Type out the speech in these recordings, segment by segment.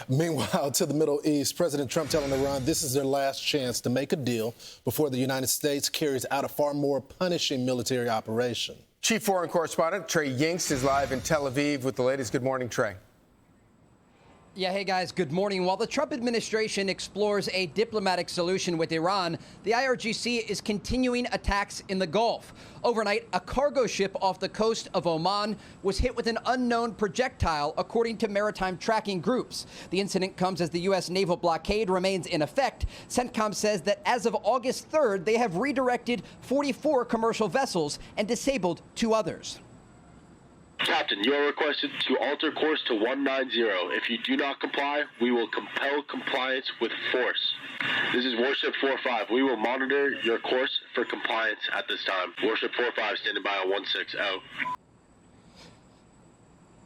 Meanwhile, to the Middle East, President Trump telling Iran this is their last chance to make a deal before the United States carries out a far more punishing military operation. Chief Foreign Correspondent Trey Yingst is live in Tel Aviv with the latest. Good morning, Trey. Yeah, hey guys, good morning. While the Trump administration explores a diplomatic solution with Iran, the IRGC is continuing attacks in the Gulf. Overnight, a cargo ship off the coast of Oman was hit with an unknown projectile, according to maritime tracking groups. The incident comes as the U.S. naval blockade remains in effect. CENTCOM says that as of August 3rd, they have redirected 44 commercial vessels and disabled 2 others. Captain, you are requested to alter course to 190. If you do not comply, we will compel compliance with force. This is Warship 45. We will monitor your course for compliance at this time. Warship 45 standing by on 160.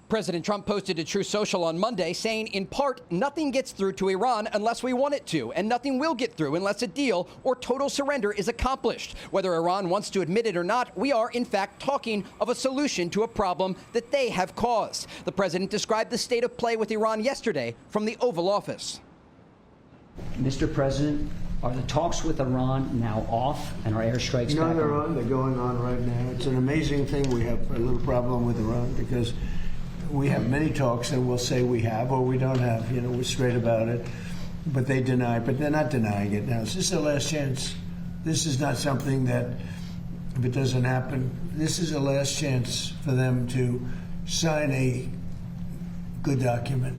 President Trump posted to Truth Social on Monday saying, in part, nothing gets through to Iran unless we want it to, and nothing will get through unless a deal or total surrender is accomplished. Whether Iran wants to admit it or not, we are, in fact, talking of a solution to a problem that they have caused. The president described the state of play with Iran yesterday from the Oval Office. Mr. President, are the talks with Iran now off and our airstrikes back on? No, they're on. They're going on right now. It's an amazing thing. We have a little problem with Iran because we have many talks that we'll say we have or we don't have. You know, we're straight about it. But they deny, but they're not denying it now. This is the last chance. This is not something that, if it doesn't happen, this is the last chance for them to sign a good document.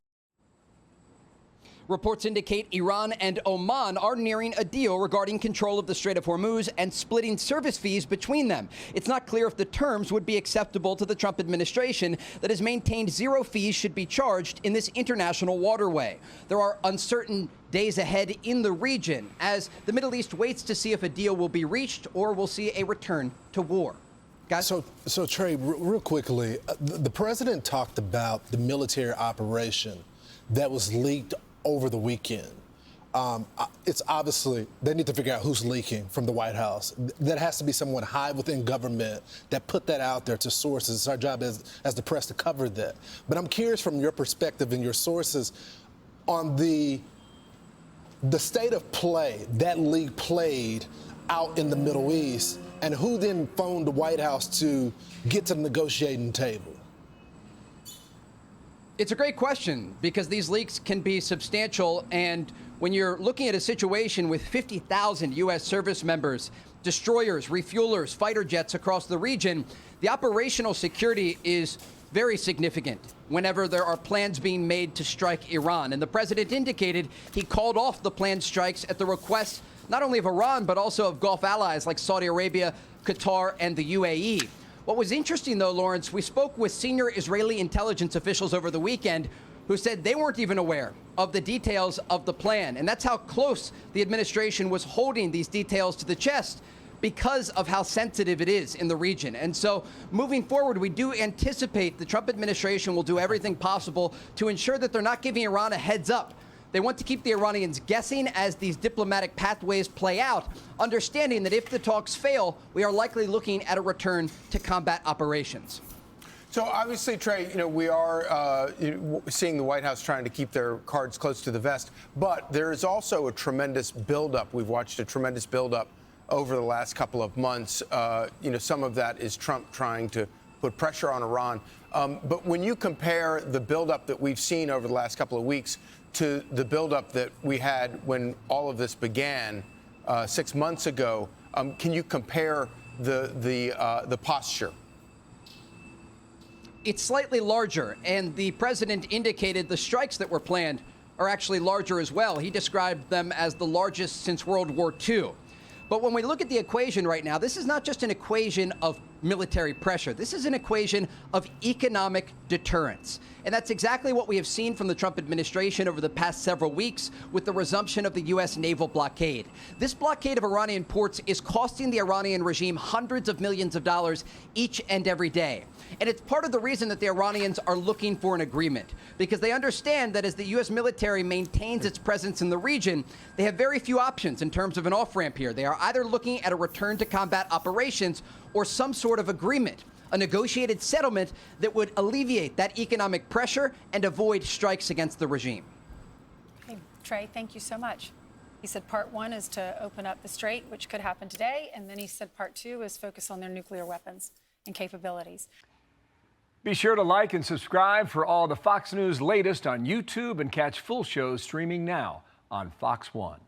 Reports indicate Iran and Oman are nearing a deal regarding control of the Strait of Hormuz and splitting service fees between them. It's not clear if the terms would be acceptable to the Trump administration that has maintained 0 fees should be charged in this international waterway. There are uncertain days ahead in the region as the Middle East waits to see if a deal will be reached or we'll see a return to war. Guys? So Trey, real quickly, the president talked about the military operation that was leaked over the weekend. It's obviously, they need to figure out who's leaking from the White House. That has to be someone high within government that put that out there to sources. It's our job as the press to cover that. But I'm curious from your perspective and your sources on the state of play that league played out in the Middle East and who then phoned the White House to get to the negotiating table. It's a great question because these leaks can be substantial. And when you're looking at a situation with 50,000 U.S. service members, destroyers, refuelers, fighter jets across the region, the operational security is very significant whenever there are plans being made to strike Iran. And the president indicated he called off the planned strikes at the request not only of Iran, but also of Gulf allies like Saudi Arabia, Qatar, and the UAE. What was interesting, though, Lawrence, we spoke with senior Israeli intelligence officials over the weekend who said they weren't even aware of the details of the plan. And that's how close the administration was holding these details to the chest because of how sensitive it is in the region. And so moving forward, we do anticipate the Trump administration will do everything possible to ensure that they're not giving Iran a heads up. They want to keep the Iranians guessing as these diplomatic pathways play out, understanding that if the talks fail, we are likely looking at a return to combat operations. So obviously, Trey, we are seeing the White House trying to keep their cards close to the vest, but there is also a tremendous buildup. We've watched a tremendous buildup over the last couple of months. Some of that is Trump trying to put pressure on Iran. But when you compare the buildup that we've seen over the last couple of weeks to the buildup that we had when all of this began 6 months ago, can you compare the posture? It's slightly larger, and the president indicated the strikes that were planned are actually larger as well. He described them as the largest since World War II. But when we look at the equation right now, this is not just an equation of military pressure. This is an equation of economic deterrence. And that's exactly what we have seen from the Trump administration over the past several weeks with the resumption of the U.S. naval blockade. This blockade of Iranian ports is costing the Iranian regime hundreds of millions of dollars each and every day. And it's part of the reason that the Iranians are looking for an agreement, because they understand that as the U.S. military maintains its presence in the region, they have very few options in terms of an off-ramp here. They are either looking at a return to combat operations or some sort of agreement, a negotiated settlement that would alleviate that economic pressure and avoid strikes against the regime. Trey, thank you so much. He said part one is to open up the Strait, which could happen today, and then he said part two is focus on their nuclear weapons and capabilities. Be sure to like and subscribe for all the Fox News latest on YouTube and catch full shows streaming now on Fox One.